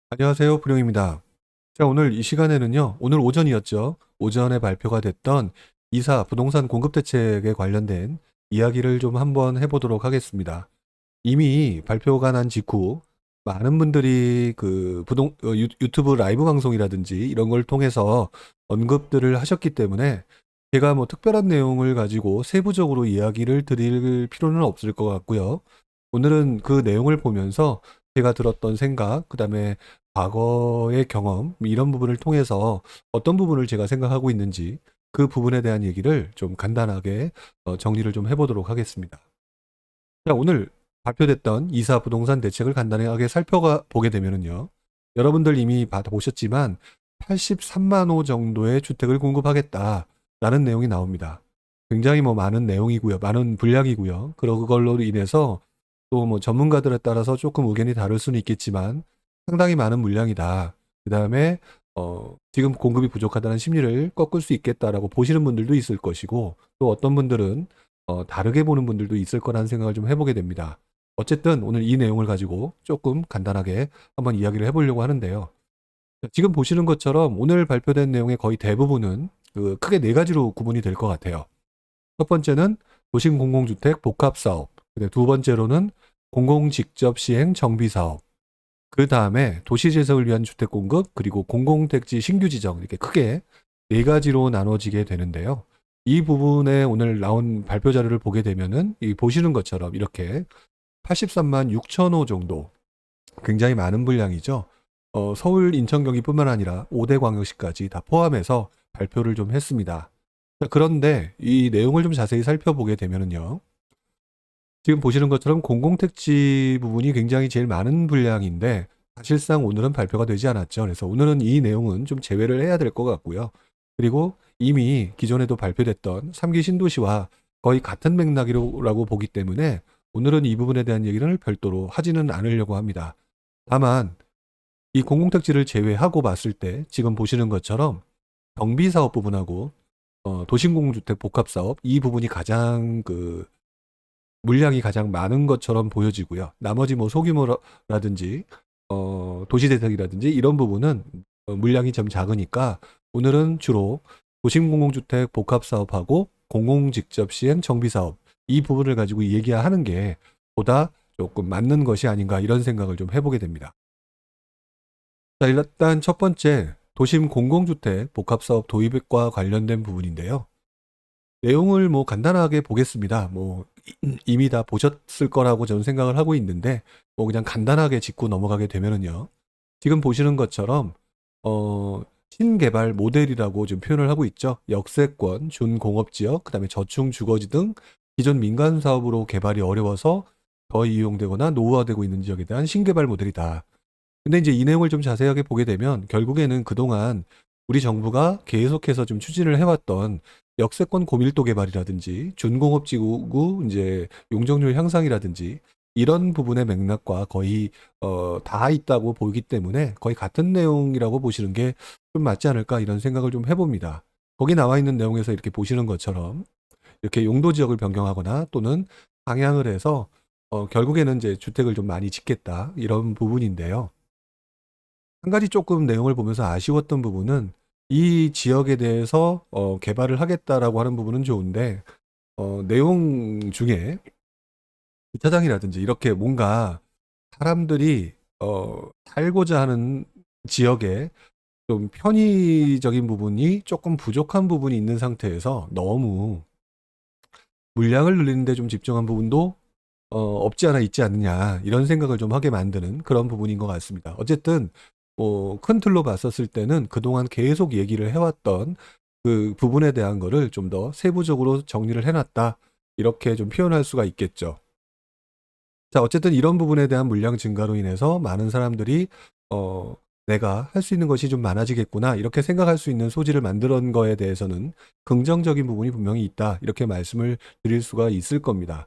안녕하세요. 불용입니다. 자, 오늘 이 시간에는요, 오늘 오전이었죠. 오전에 발표가 됐던 이사 부동산 공급 대책에 관련된 이야기를 좀 한번 해보도록 하겠습니다. 이미 발표가 난 직후 많은 분들이 그 유튜브 라이브 방송이라든지 이런 걸 통해서 언급들을 하셨기 때문에 제가 뭐 특별한 내용을 가지고 세부적으로 이야기를 드릴 필요는 없을 것 같고요. 오늘은 그 내용을 보면서 제가 들었던 생각, 그다음에 과거의 경험, 이런 부분을 통해서 어떤 부분을 제가 생각하고 있는지 그 부분에 대한 얘기를 좀 간단하게 정리를 좀 해보도록 하겠습니다. 자, 오늘 발표됐던 이사 부동산 대책을 간단하게 살펴보게 되면은요. 여러분들 이미 받아보셨지만 83만 호 정도의 주택을 공급하겠다라는 내용이 나옵니다. 굉장히 뭐 많은 내용이고요. 많은 분량이고요. 그걸로 인해서 또 뭐 전문가들에 따라서 조금 의견이 다를 수는 있겠지만 상당히 많은 물량이다. 그다음에 지금 공급이 부족하다는 심리를 꺾을 수 있겠다라고 보시는 분들도 있을 것이고 또 어떤 분들은 다르게 보는 분들도 있을 거라는 생각을 좀 해보게 됩니다. 어쨌든 오늘 이 내용을 가지고 조금 간단하게 한번 이야기를 해보려고 하는데요. 지금 보시는 것처럼 오늘 발표된 내용의 거의 대부분은 그 크게 네 가지로 구분이 될 것 같아요. 첫 번째는 도심 공공주택 복합 사업, 두 번째로는 공공 직접 시행 정비 사업, 그 다음에 도시 재생을 위한 주택 공급, 그리고 공공택지 신규 지정, 이렇게 크게 네 가지로 나눠지게 되는데요. 이 부분에 오늘 나온 발표 자료를 보게 되면은 이 보시는 것처럼 이렇게 83만 6천 호 정도, 굉장히 많은 분량이죠. 서울, 인천, 경기뿐만 아니라 5대 광역시까지 다 포함해서 발표를 좀 했습니다. 자, 그런데 이 내용을 좀 자세히 살펴보게 되면은요. 지금 보시는 것처럼 공공택지 부분이 굉장히 제일 많은 분량인데 사실상 오늘은 발표가 되지 않았죠. 그래서 오늘은 이 내용은 좀 제외를 해야 될 것 같고요. 그리고 이미 기존에도 발표됐던 3기 신도시와 거의 같은 맥락이라고 보기 때문에 오늘은 이 부분에 대한 얘기를 별도로 하지는 않으려고 합니다. 다만 이 공공택지를 제외하고 봤을 때 지금 보시는 것처럼 정비사업 부분하고 도심공주택 복합사업 이 부분이 가장 물량이 가장 많은 것처럼 보여지고요. 나머지 뭐 소규모라든지 도시대책이라든지 이런 부분은 물량이 좀 작으니까 오늘은 주로 도심공공주택 복합사업하고 공공직접시행 정비사업 이 부분을 가지고 얘기하는 게 보다 조금 맞는 것이 아닌가 이런 생각을 좀 해보게 됩니다. 자, 일단 첫 번째 도심 공공주택 복합사업 도입과 관련된 부분인데요. 내용을 뭐 간단하게 보겠습니다. 뭐 이미 다 보셨을 거라고 저는 생각을 하고 있는데 뭐 그냥 간단하게 짚고 넘어가게 되면은요. 지금 보시는 것처럼 신개발 모델이라고 좀 표현을 하고 있죠. 역세권, 준공업지역, 그다음에 저층 주거지 등 기존 민간 사업으로 개발이 어려워서 더 이용되거나 노후화되고 있는 지역에 대한 신개발 모델이다. 근데 이제 이 내용을 좀 자세하게 보게 되면 결국에는 그동안 우리 정부가 계속해서 좀 추진을 해왔던 역세권 고밀도 개발이라든지 준공업지구 이제 용적률 향상이라든지 이런 부분의 맥락과 거의 다 있다고 보기 때문에 거의 같은 내용이라고 보시는 게 좀 맞지 않을까 이런 생각을 좀 해봅니다. 거기 나와 있는 내용에서 이렇게 보시는 것처럼 이렇게 용도 지역을 변경하거나 또는 방향을 해서 결국에는 이제 주택을 좀 많이 짓겠다 이런 부분인데요. 한 가지 조금 내용을 보면서 아쉬웠던 부분은 이 지역에 대해서 개발을 하겠다라고 하는 부분은 좋은데 내용 중에 주차장이라든지 이렇게 뭔가 사람들이 살고자 하는 지역에 좀 편의적인 부분이 조금 부족한 부분이 있는 상태에서 너무 물량을 늘리는 데 좀 집중한 부분도 없지 않아 있지 않느냐 이런 생각을 좀 하게 만드는 그런 부분인 것 같습니다. 어쨌든 뭐 큰 틀로 봤었을 때는 그동안 계속 얘기를 해왔던 그 부분에 대한 거를 좀 더 세부적으로 정리를 해놨다 이렇게 좀 표현할 수가 있겠죠. 자, 어쨌든 이런 부분에 대한 물량 증가로 인해서 많은 사람들이 내가 할 수 있는 것이 좀 많아지겠구나 이렇게 생각할 수 있는 소지를 만드는 거에 대해서는 긍정적인 부분이 분명히 있다 이렇게 말씀을 드릴 수가 있을 겁니다.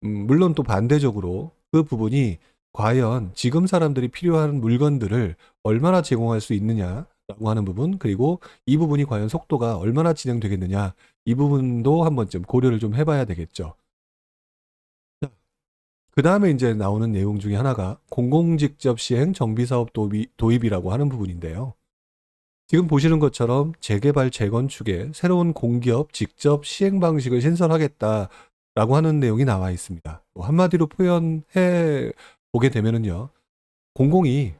물론 또 반대적으로 그 부분이 과연 지금 사람들이 필요한 물건들을 얼마나 제공할 수 있느냐라고 하는 부분, 그리고 이 부분이 과연 속도가 얼마나 진행되겠느냐, 이 부분도 한 번쯤 고려를 좀 해봐야 되겠죠. 그 다음에 이제 나오는 내용 중에 하나가 공공직접 시행 정비사업 도입이라고 하는 부분인데요. 지금 보시는 것처럼 재개발, 재건축에 새로운 공기업 직접 시행 방식을 신설하겠다라고 하는 내용이 나와 있습니다. 뭐 한마디로 표현해 보게 되면은요, 공공이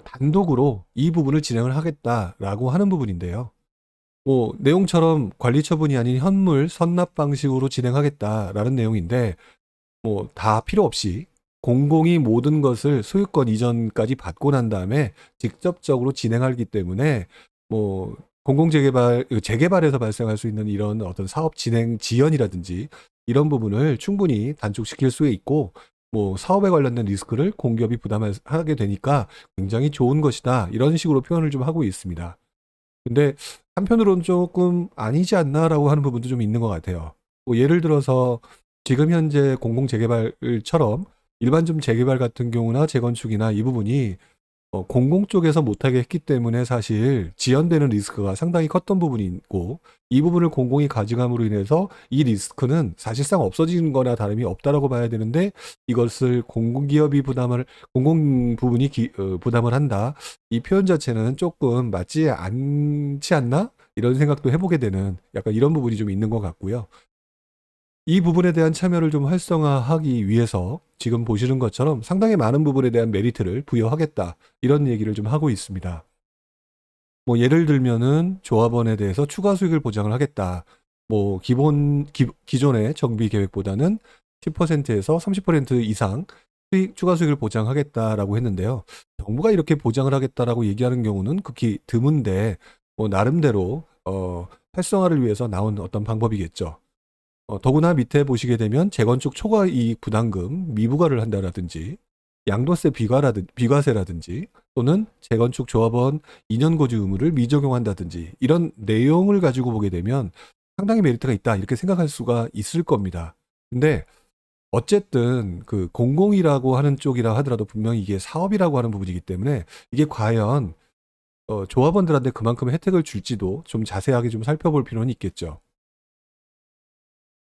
단독으로 이 부분을 진행을 하겠다라고 하는 부분인데요. 뭐 내용처럼 관리 처분이 아닌 현물 선납 방식으로 진행하겠다라는 내용인데, 뭐 다 필요 없이 공공이 모든 것을 소유권 이전까지 받고 난 다음에 직접적으로 진행하기 때문에, 뭐 재개발에서 발생할 수 있는 이런 어떤 사업 진행 지연이라든지 이런 부분을 충분히 단축시킬 수 있고, 뭐 사업에 관련된 리스크를 공기업이 부담하게 되니까 굉장히 좋은 것이다, 이런 식으로 표현을 좀 하고 있습니다. 근데 한편으로는 조금 아니지 않나라고 하는 부분도 좀 있는 것 같아요. 뭐 예를 들어서 지금 현재 공공 재개발처럼 일반 좀 재개발 같은 경우나 재건축이나 이 부분이 공공 쪽에서 못하게 했기 때문에 사실 지연되는 리스크가 상당히 컸던 부분이 있고, 이 부분을 공공이 가져감으로 인해서 이 리스크는 사실상 없어지는 거나 다름이 없다라고 봐야 되는데, 이것을 공공기업이 공공 부분이 부담을 한다, 이 표현 자체는 조금 맞지 않지 않나, 이런 생각도 해보게 되는 약간 이런 부분이 좀 있는 것 같고요. 이 부분에 대한 참여를 좀 활성화하기 위해서 지금 보시는 것처럼 상당히 많은 부분에 대한 메리트를 부여하겠다, 이런 얘기를 좀 하고 있습니다. 뭐 예를 들면은 조합원에 대해서 추가 수익을 보장을 하겠다. 뭐 기존의 정비 계획보다는 10%에서 30% 이상 추가 수익을 보장하겠다라고 했는데요. 정부가 이렇게 보장을 하겠다라고 얘기하는 경우는 극히 드문데, 뭐 나름대로 활성화를 위해서 나온 어떤 방법이겠죠. 더구나 밑에 보시게 되면 재건축 초과 이익 부담금 미부과를 한다라든지, 양도세 비과세라든지, 또는 재건축 조합원 2년 거주 의무를 미적용한다든지, 이런 내용을 가지고 보게 되면 상당히 메리트가 있다, 이렇게 생각할 수가 있을 겁니다. 근데 어쨌든 그 공공이라고 하는 쪽이라 하더라도 분명히 이게 사업이라고 하는 부분이기 때문에, 이게 과연 조합원들한테 그만큼 혜택을 줄지도 좀 자세하게 좀 살펴볼 필요는 있겠죠.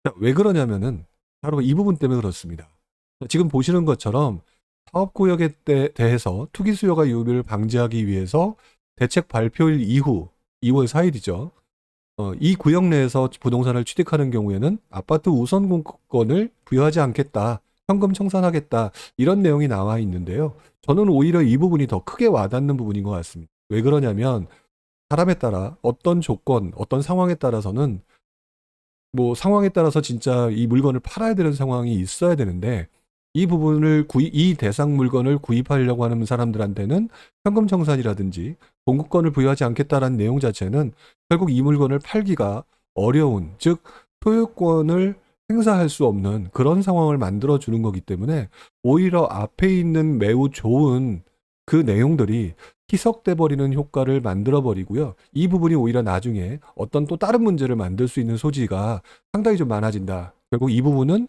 자, 왜 그러냐면은 바로 이 부분 때문에 그렇습니다. 지금 보시는 것처럼 사업구역에 대해서 투기 수요가 유입을 방지하기 위해서 대책 발표일 이후 2월 4일이죠. 이 구역 내에서 부동산을 취득하는 경우에는 아파트 우선 공급권을 부여하지 않겠다, 현금 청산하겠다, 이런 내용이 나와 있는데요. 저는 오히려 이 부분이 더 크게 와닿는 부분인 것 같습니다. 왜 그러냐면 사람에 따라 어떤 조건, 어떤 상황에 따라서는 뭐 상황에 따라서 진짜 이 물건을 팔아야 되는 상황이 있어야 되는데, 이 대상 물건을 구입하려고 하는 사람들한테는 현금 청산이라든지 공급권을 부여하지 않겠다라는 내용 자체는 결국 이 물건을 팔기가 어려운, 즉 소유권을 행사할 수 없는 그런 상황을 만들어 주는 거기 때문에, 오히려 앞에 있는 매우 좋은 그 내용들이 희석돼 버리는 효과를 만들어 버리고요. 이 부분이 오히려 나중에 어떤 또 다른 문제를 만들 수 있는 소지가 상당히 좀 많아진다. 결국 이 부분은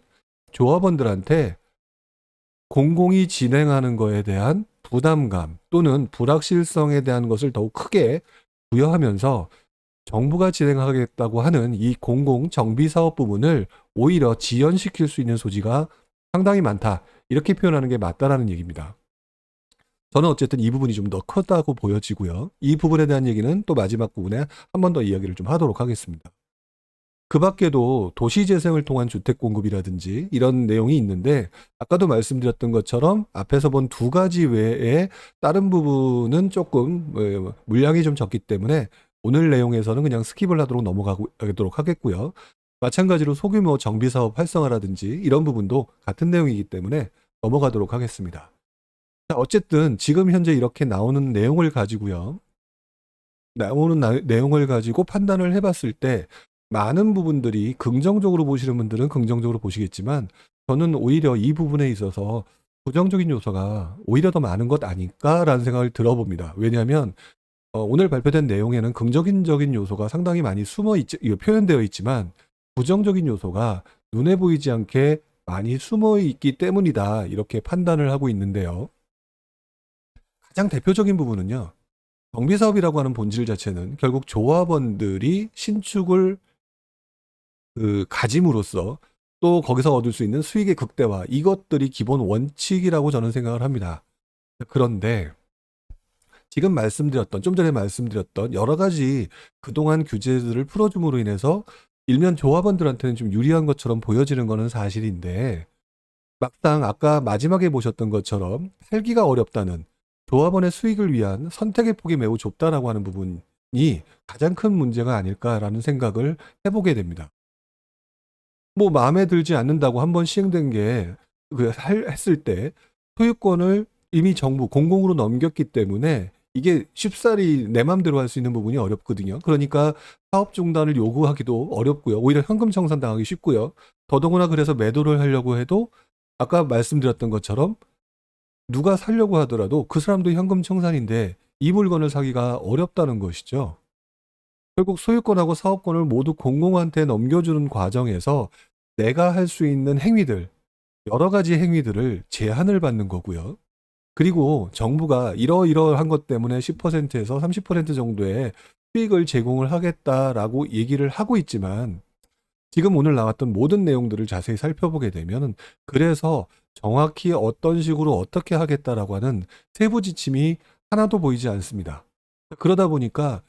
조합원들한테 공공이 진행하는 거에 대한 부담감 또는 불확실성에 대한 것을 더욱 크게 부여하면서, 정부가 진행하겠다고 하는 이 공공 정비 사업 부분을 오히려 지연시킬 수 있는 소지가 상당히 많다, 이렇게 표현하는 게 맞다라는 얘기입니다. 저는 어쨌든 이 부분이 좀 더 크다고 보여지고요. 이 부분에 대한 얘기는 또 마지막 부분에 한 번 더 이야기를 좀 하도록 하겠습니다. 그 밖에도 도시재생을 통한 주택 공급이라든지 이런 내용이 있는데, 아까도 말씀드렸던 것처럼 앞에서 본 두 가지 외에 다른 부분은 조금 물량이 좀 적기 때문에 오늘 내용에서는 그냥 스킵을 하도록 넘어가도록 하겠고요. 마찬가지로 소규모 정비사업 활성화라든지 이런 부분도 같은 내용이기 때문에 넘어가도록 하겠습니다. 자, 어쨌든 지금 현재 이렇게 나오는 내용을 가지고요. 내용을 가지고 판단을 해봤을 때 많은 부분들이 긍정적으로 보시는 분들은 긍정적으로 보시겠지만, 저는 오히려 이 부분에 있어서 부정적인 요소가 오히려 더 많은 것 아닐까라는 생각을 들어봅니다. 왜냐하면 오늘 발표된 내용에는 긍정적인 요소가 상당히 많이 표현되어 있지만, 부정적인 요소가 눈에 보이지 않게 많이 숨어 있기 때문이다, 이렇게 판단을 하고 있는데요. 가장 대표적인 부분은요, 정비사업이라고 하는 본질 자체는 결국 조합원들이 신축을 가짐으로써 또 거기서 얻을 수 있는 수익의 극대화, 이것들이 기본 원칙이라고 저는 생각을 합니다. 그런데 지금 말씀드렸던, 좀 전에 말씀드렸던 여러 가지 그동안 규제들을 풀어줌으로 인해서 일면 조합원들한테는 좀 유리한 것처럼 보여지는 거는 사실인데, 막상 아까 마지막에 보셨던 것처럼 팔기가 어렵다는, 조합원의 수익을 위한 선택의 폭이 매우 좁다라고 하는 부분이 가장 큰 문제가 아닐까라는 생각을 해보게 됩니다. 뭐 마음에 들지 않는다고 한번 시행된 게 했을 때 소유권을 이미 정부 공공으로 넘겼기 때문에 이게 쉽사리 내 맘대로 할 수 있는 부분이 어렵거든요. 그러니까 사업 중단을 요구하기도 어렵고요. 오히려 현금 청산당하기 쉽고요. 더더구나 그래서 매도를 하려고 해도 아까 말씀드렸던 것처럼 누가 사려고 하더라도 그 사람도 현금 청산인데 이 물건을 사기가 어렵다는 것이죠. 결국 소유권하고 사업권을 모두 공공한테 넘겨주는 과정에서 내가 할 수 있는 행위들, 여러 가지 행위들을 제한을 받는 거고요. 그리고 정부가 이러이러한 것 때문에 10%에서 30% 정도의 수익을 제공을 하겠다라고 얘기를 하고 있지만, 지금 오늘 나왔던 모든 내용들을 자세히 살펴보게 되면 그래서 정확히 어떤 식으로 어떻게 하겠다라고 하는 세부 지침이 하나도 보이지 않습니다. 그러다 보니까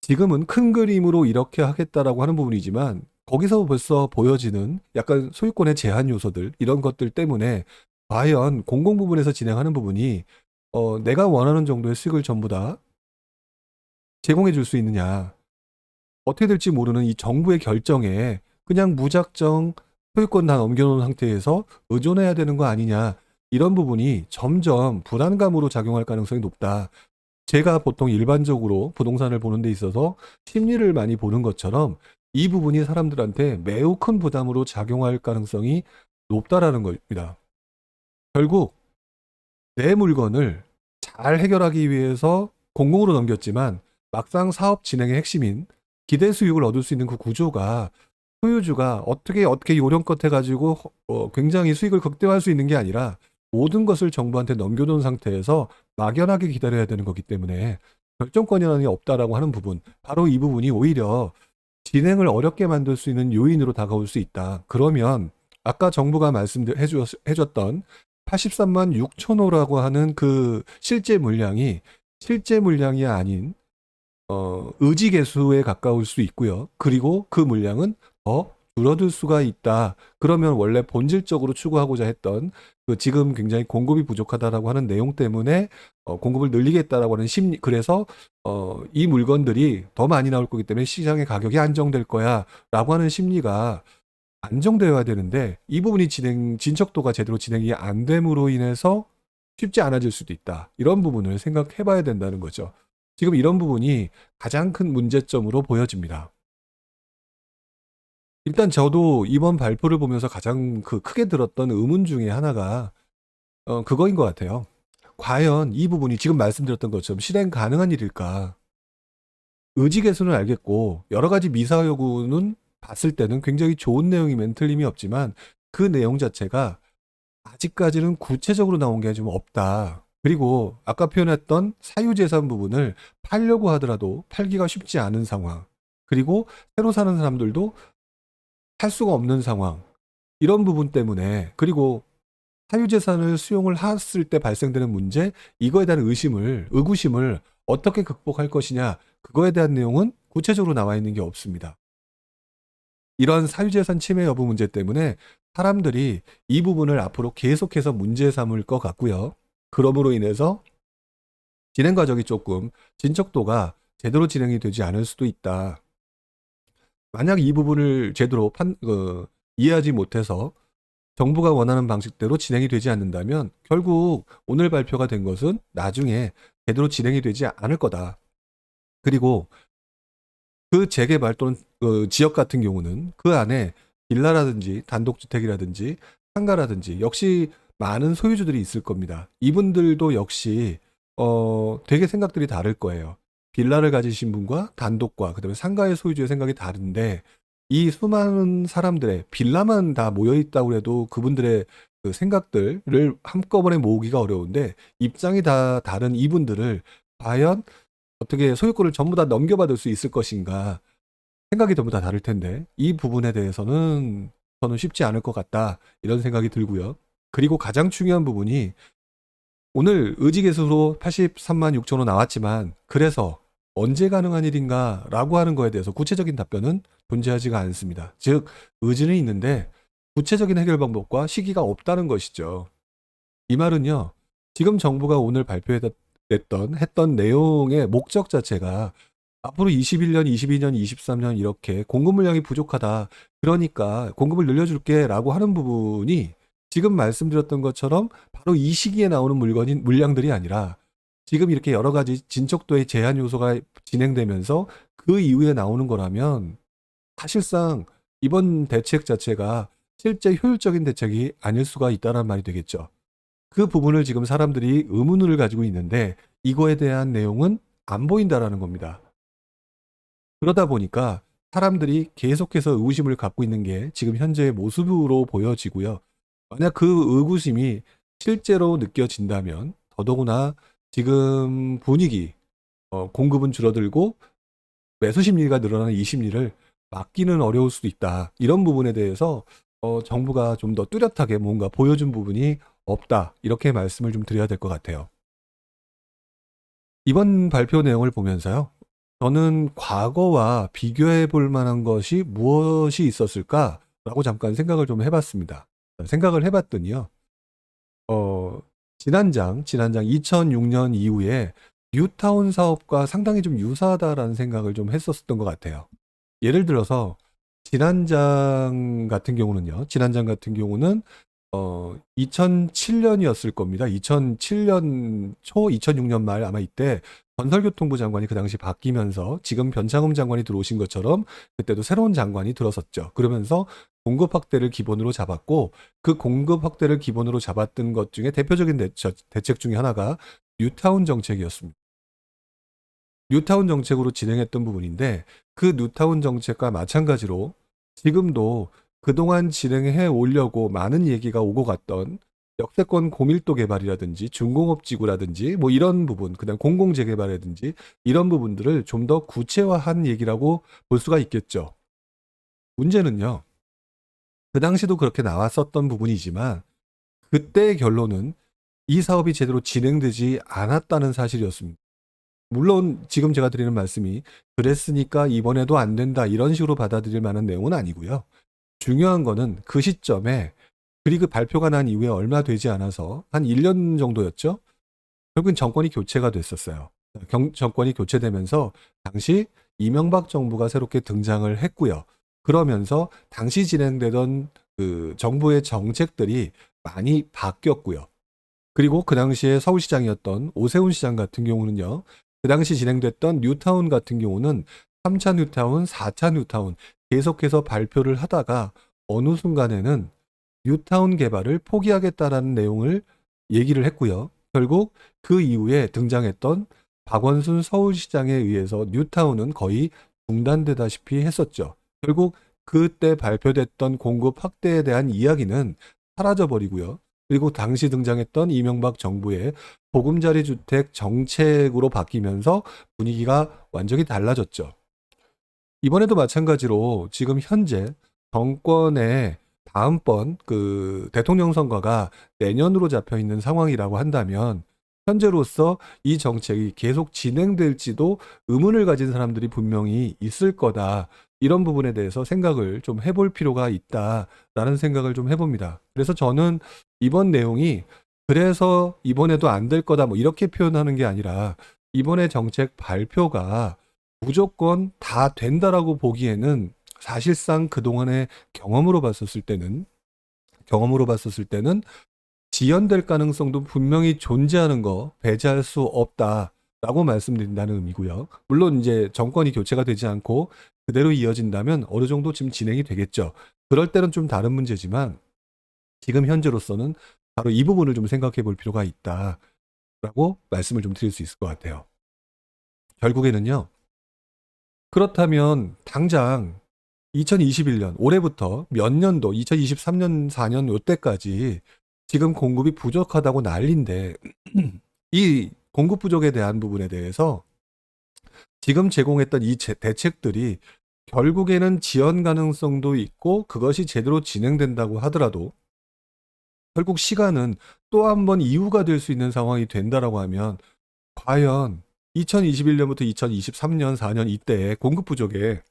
지금은 큰 그림으로 이렇게 하겠다라고 하는 부분이지만 거기서 벌써 보여지는 약간 소유권의 제한 요소들, 이런 것들 때문에 과연 공공 부분에서 진행하는 부분이 내가 원하는 정도의 수익을 전부 다 제공해 줄 수 있느냐, 어떻게 될지 모르는 이 정부의 결정에 그냥 무작정 소유권 다 넘겨놓은 상태에서 의존해야 되는 거 아니냐, 이런 부분이 점점 불안감으로 작용할 가능성이 높다. 제가 보통 일반적으로 부동산을 보는 데 있어서 심리를 많이 보는 것처럼 이 부분이 사람들한테 매우 큰 부담으로 작용할 가능성이 높다라는 겁니다. 결국 내 물건을 잘 해결하기 위해서 공공으로 넘겼지만 막상 사업 진행의 핵심인 기대 수익을 얻을 수 있는 그 구조가 소유주가 어떻게 요령껏 해가지고 굉장히 수익을 극대화할 수 있는 게 아니라 모든 것을 정부한테 넘겨놓은 상태에서 막연하게 기다려야 되는 거기 때문에 결정권이라는 게 없다라고 하는 부분, 바로 이 부분이 오히려 진행을 어렵게 만들 수 있는 요인으로 다가올 수 있다. 그러면 아까 정부가 해줬던 83만 6천 호라고 하는 그 실제 물량이 아닌 의지 개수에 가까울 수 있고요. 그리고 그 물량은 더 줄어들 수가 있다. 그러면 원래 본질적으로 추구하고자 했던 그 지금 굉장히 공급이 부족하다라고 하는 내용 때문에 공급을 늘리겠다라고 하는 심리, 그래서 이 물건들이 더 많이 나올 거기 때문에 시장의 가격이 안정될 거야라고 하는 심리가 안정되어야 되는데, 이 부분이 진척도가 제대로 진행이 안 됨으로 인해서 쉽지 않아질 수도 있다. 이런 부분을 생각해 봐야 된다는 거죠. 지금 이런 부분이 가장 큰 문제점으로 보여집니다. 일단 저도 이번 발표를 보면서 가장 크게 들었던 의문 중에 하나가 그거인 것 같아요. 과연 이 부분이 지금 말씀드렸던 것처럼 실행 가능한 일일까? 의지 개수는 알겠고 여러 가지 미사 여구는 봤을 때는 굉장히 좋은 내용이면 틀림이 없지만 그 내용 자체가 아직까지는 구체적으로 나온 게 좀 없다. 그리고 아까 표현했던 사유재산 부분을 팔려고 하더라도 팔기가 쉽지 않은 상황. 그리고 새로 사는 사람들도 살 수가 없는 상황. 이런 부분 때문에, 그리고 사유재산을 수용을 했을 때 발생되는 문제, 이거에 대한 의구심을 어떻게 극복할 것이냐, 그거에 대한 내용은 구체적으로 나와 있는 게 없습니다. 이런 사유재산 침해 여부 문제 때문에 사람들이 이 부분을 앞으로 계속해서 문제 삼을 것 같고요. 그러므로 인해서 진행 과정이 조금 진척도가 제대로 진행이 되지 않을 수도 있다. 만약 이 부분을 제대로 이해하지 못해서 정부가 원하는 방식대로 진행이 되지 않는다면 결국 오늘 발표가 된 것은 나중에 제대로 진행이 되지 않을 거다. 그리고 그 재개발 또는 지역 같은 경우는 그 안에 빌라라든지 단독주택이라든지 상가라든지 역시 많은 소유주들이 있을 겁니다. 이분들도 역시 되게 생각들이 다를 거예요. 빌라를 가지신 분과 단독과 그다음에 상가의 소유주의 생각이 다른데, 이 수많은 사람들의 빌라만 다 모여 있다고 해도 그분들의 그 생각들을 한꺼번에 모으기가 어려운데, 입장이 다 다른 이분들을 과연 어떻게 소유권을 전부 다 넘겨받을 수 있을 것인가, 생각이 전부 다 다를 텐데 이 부분에 대해서는 저는 쉽지 않을 것 같다. 이런 생각이 들고요. 그리고 가장 중요한 부분이 오늘 의지개수로 83만 6천 원 나왔지만 그래서 언제 가능한 일인가 라고 하는 거에 대해서 구체적인 답변은 존재하지가 않습니다. 즉 의지는 있는데 구체적인 해결 방법과 시기가 없다는 것이죠. 이 말은요. 지금 정부가 오늘 했던 내용의 목적 자체가 앞으로 21년, 22년, 23년 이렇게 공급 물량이 부족하다. 그러니까 공급을 늘려줄게 라고 하는 부분이 지금 말씀드렸던 것처럼 바로 이 시기에 나오는 물량들이 아니라 지금 이렇게 여러 가지 진척도의 제한 요소가 진행되면서 그 이후에 나오는 거라면 사실상 이번 대책 자체가 실제 효율적인 대책이 아닐 수가 있다는 말이 되겠죠. 그 부분을 지금 사람들이 의문을 가지고 있는데 이거에 대한 내용은 안 보인다라는 겁니다. 그러다 보니까 사람들이 계속해서 의구심을 갖고 있는 게 지금 현재의 모습으로 보여지고요. 만약 그 의구심이 실제로 느껴진다면 더더구나 지금 분위기, 공급은 줄어들고 매수 심리가 늘어나는 이 심리를 막기는 어려울 수도 있다. 이런 부분에 대해서 정부가 좀 더 뚜렷하게 뭔가 보여준 부분이 없다. 이렇게 말씀을 좀 드려야 될 것 같아요. 이번 발표 내용을 보면서요. 저는 과거와 비교해 볼 만한 것이 무엇이 있었을까라고 잠깐 생각을 좀 해봤습니다. 생각을 해봤더니요. 진한장 2006년 이후에 뉴타운 사업과 상당히 좀 유사하다라는 생각을 좀 했었던 것 같아요. 예를 들어서 진한장 같은 경우는 2007년이었을 겁니다. 2007년 초, 2006년 말 아마 이때 건설교통부 장관이 그 당시 바뀌면서 지금 변창흠 장관이 들어오신 것처럼 그때도 새로운 장관이 들어섰죠. 그러면서 공급 확대를 기본으로 잡았고 그 공급 확대를 기본으로 잡았던 것 중에 대표적인 대책 중에 하나가 뉴타운 정책이었습니다. 뉴타운 정책으로 진행했던 부분인데 그 뉴타운 정책과 마찬가지로 지금도 그동안 진행해 오려고 많은 얘기가 오고 갔던 역세권 고밀도 개발이라든지 중공업지구라든지 뭐 이런 부분, 그다음 공공재개발이라든지 이런 부분들을 좀 더 구체화한 얘기라고 볼 수가 있겠죠. 문제는요. 그 당시도 그렇게 나왔었던 부분이지만 그때의 결론은 이 사업이 제대로 진행되지 않았다는 사실이었습니다. 물론 지금 제가 드리는 말씀이 그랬으니까 이번에도 안 된다 이런 식으로 받아들일 만한 내용은 아니고요. 중요한 거는 그 시점에 그리고 발표가 난 이후에 얼마 되지 않아서 한 1년 정도였죠. 결국은 정권이 교체가 됐었어요. 정권이 교체되면서 당시 이명박 정부가 새롭게 등장을 했고요. 그러면서 당시 진행되던 그 정부의 정책들이 많이 바뀌었고요. 그리고 그 당시에 서울시장이었던 오세훈 시장 같은 경우는요. 그 당시 진행됐던 뉴타운 같은 경우는 3차 뉴타운, 4차 뉴타운 계속해서 발표를 하다가 어느 순간에는 뉴타운 개발을 포기하겠다라는 내용을 얘기를 했고요. 결국 그 이후에 등장했던 박원순 서울시장에 의해서 뉴타운은 거의 중단되다시피 했었죠. 결국 그때 발표됐던 공급 확대에 대한 이야기는 사라져버리고요. 그리고 당시 등장했던 이명박 정부의 보금자리 주택 정책으로 바뀌면서 분위기가 완전히 달라졌죠. 이번에도 마찬가지로 지금 현재 정권의 다음번 그 대통령 선거가 내년으로 잡혀 있는 상황이라고 한다면 현재로서 이 정책이 계속 진행될지도 의문을 가진 사람들이 분명히 있을 거다. 이런 부분에 대해서 생각을 좀 해볼 필요가 있다라는 생각을 좀 해봅니다. 그래서 저는 이번 내용이 그래서 이번에도 안 될 거다 뭐 이렇게 표현하는 게 아니라 이번에 정책 발표가 무조건 다 된다라고 보기에는 사실상 그동안의 경험으로 봤었을 때는 지연될 가능성도 분명히 존재하는 거 배제할 수 없다라고 말씀드린다는 의미고요. 물론 이제 정권이 교체가 되지 않고 그대로 이어진다면 어느 정도 지금 진행이 되겠죠. 그럴 때는 좀 다른 문제지만 지금 현재로서는 바로 이 부분을 좀 생각해 볼 필요가 있다라고 말씀을 좀 드릴 수 있을 것 같아요. 결국에는요. 그렇다면 당장 2021년 올해부터 몇 년도 2023년 4년 요때까지 지금 공급이 부족하다고 난리인데 이 공급 부족에 대한 부분에 대해서 지금 제공했던 이 대책들이 결국에는 지연 가능성도 있고 그것이 제대로 진행된다고 하더라도 결국 시간은 또 한 번 이유가 될 수 있는 상황이 된다라고 하면 과연 2021년부터 2023년 4년 이때의 공급 부족에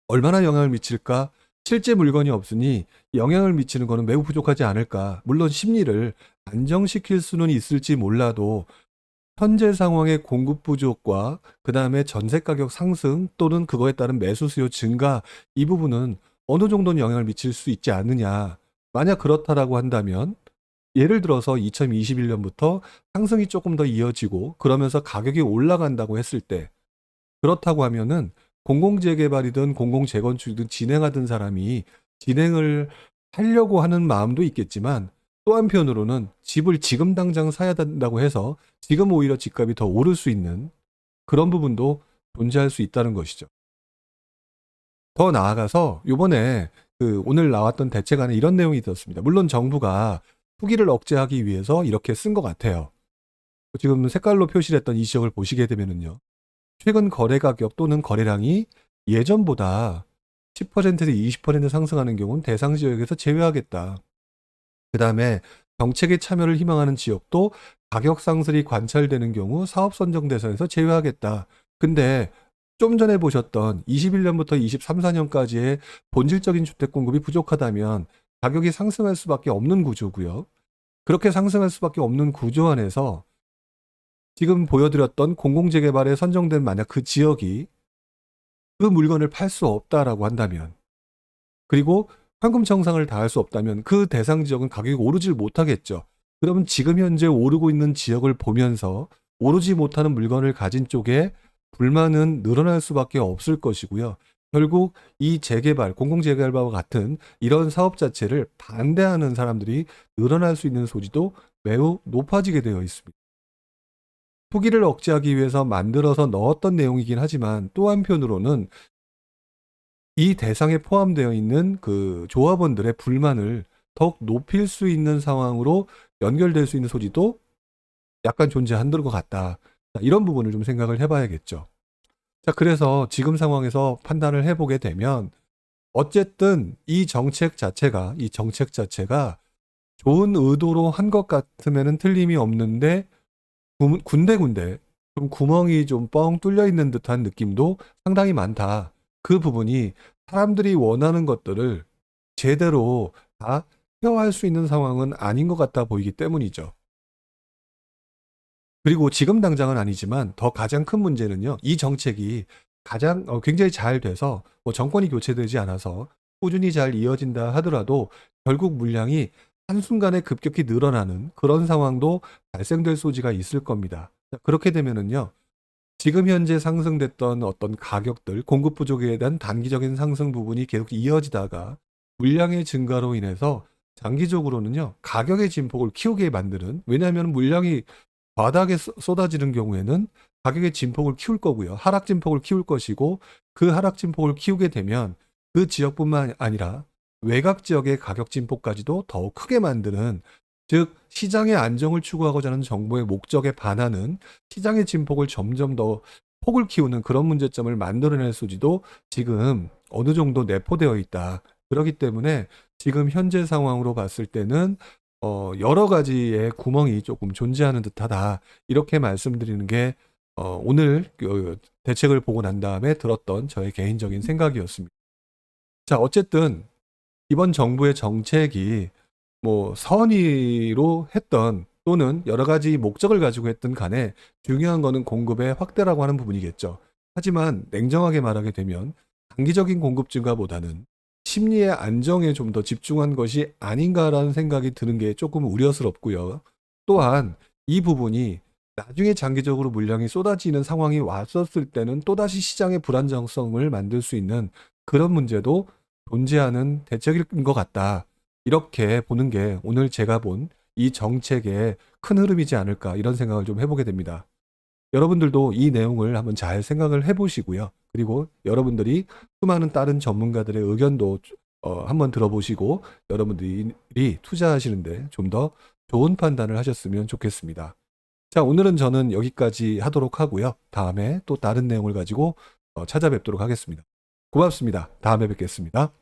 얼마나 영향을 미칠까? 실제 물건이 없으니 영향을 미치는 거는 매우 부족하지 않을까? 물론 심리를 안정시킬 수는 있을지 몰라도 현재 상황의 공급 부족과 그다음에 전세 가격 상승 또는 그거에 따른 매수 수요 증가 이 부분은 어느 정도는 영향을 미칠 수 있지 않느냐. 만약 그렇다라고 한다면 예를 들어서 2021년부터 상승이 조금 더 이어지고 그러면서 가격이 올라간다고 했을 때 그렇다고 하면은 공공재개발이든 공공재건축이든 진행하던 사람이 진행을 하려고 하는 마음도 있겠지만 또 한편으로는 집을 지금 당장 사야 된다고 해서 지금 오히려 집값이 더 오를 수 있는 그런 부분도 존재할 수 있다는 것이죠. 더 나아가서 요번에 오늘 나왔던 대책안에 이런 내용이 있었습니다. 물론 정부가 투기를 억제하기 위해서 이렇게 쓴 것 같아요. 지금 색깔로 표시를 했던 이 지역을 보시게 되면은요. 최근 거래 가격 또는 거래량이 예전보다 10%에서 20% 상승하는 경우는 대상 지역에서 제외하겠다. 그다음에 정책에 참여를 희망하는 지역도 가격 상승이 관찰되는 경우 사업 선정 대상에서 제외하겠다. 근데 좀 전에 보셨던 21년부터 23, 4년까지의 본질적인 주택 공급이 부족하다면 가격이 상승할 수밖에 없는 구조고요. 그렇게 상승할 수밖에 없는 구조 안에서 지금 보여드렸던 공공재개발에 선정된 만약 그 지역이 그 물건을 팔 수 없다라고 한다면 그리고 황금 정상을 다할 수 없다면 그 대상 지역은 가격이 오르질 못하겠죠. 그러면 지금 현재 오르고 있는 지역을 보면서 오르지 못하는 물건을 가진 쪽에 불만은 늘어날 수밖에 없을 것이고요. 결국 이 재개발, 공공재개발과 같은 이런 사업 자체를 반대하는 사람들이 늘어날 수 있는 소지도 매우 높아지게 되어 있습니다. 투기를 억제하기 위해서 만들어서 넣었던 내용이긴 하지만 또 한편으로는 이 대상에 포함되어 있는 그 조합원들의 불만을 더욱 높일 수 있는 상황으로 연결될 수 있는 소지도 약간 존재하는 것 같다. 자, 이런 부분을 좀 생각을 해봐야겠죠. 자, 그래서 지금 상황에서 판단을 해보게 되면 어쨌든 이 정책 자체가 좋은 의도로 한 것 같으면 틀림이 없는데 군데군데 좀 구멍이 좀 뻥 뚫려 있는 듯한 느낌도 상당히 많다. 그 부분이 사람들이 원하는 것들을 제대로 다 케어할 수 있는 상황은 아닌 것 같아 보이기 때문이죠. 그리고 지금 당장은 아니지만 더 가장 큰 문제는요. 이 정책이 가장 굉장히 잘 돼서 뭐 정권이 교체되지 않아서 꾸준히 잘 이어진다 하더라도 결국 물량이 한순간에 급격히 늘어나는 그런 상황도 발생될 소지가 있을 겁니다. 그렇게 되면은요. 지금 현재 상승됐던 어떤 가격들, 공급 부족에 대한 단기적인 상승 부분이 계속 이어지다가 물량의 증가로 인해서 장기적으로는요. 가격의 진폭을 키우게 만드는 왜냐하면 물량이 바닥에 쏟아지는 경우에는 가격의 진폭을 키울 거고요. 하락 진폭을 키울 것이고 그 하락 진폭을 키우게 되면 그 지역뿐만 아니라 외곽 지역의 가격 진폭까지도 더욱 크게 만드는 즉 시장의 안정을 추구하고자 하는 정부의 목적에 반하는 시장의 진폭을 점점 더 폭을 키우는 그런 문제점을 만들어낼 소지도 지금 어느 정도 내포되어 있다. 그렇기 때문에 지금 현재 상황으로 봤을 때는 여러 가지의 구멍이 조금 존재하는 듯하다. 이렇게 말씀드리는 게 오늘 대책을 보고 난 다음에 들었던 저의 개인적인 생각이었습니다. 자, 어쨌든 이번 정부의 정책이 뭐 선의로 했던 또는 여러 가지 목적을 가지고 했던 간에 중요한 거는 공급의 확대라고 하는 부분이겠죠. 하지만 냉정하게 말하게 되면 단기적인 공급 증가보다는 심리의 안정에 좀 더 집중한 것이 아닌가라는 생각이 드는 게 조금 우려스럽고요. 또한 이 부분이 나중에 장기적으로 물량이 쏟아지는 상황이 왔었을 때는 또다시 시장의 불안정성을 만들 수 있는 그런 문제도 존재하는 대책인 것 같다. 이렇게 보는 게 오늘 제가 본 이 정책의 큰 흐름이지 않을까 이런 생각을 좀 해보게 됩니다. 여러분들도 이 내용을 한번 잘 생각을 해보시고요. 그리고 여러분들이 수많은 다른 전문가들의 의견도 한번 들어보시고 여러분들이 투자하시는데 좀 더 좋은 판단을 하셨으면 좋겠습니다. 자, 오늘은 저는 여기까지 하도록 하고요. 다음에 또 다른 내용을 가지고 찾아뵙도록 하겠습니다. 고맙습니다. 다음에 뵙겠습니다.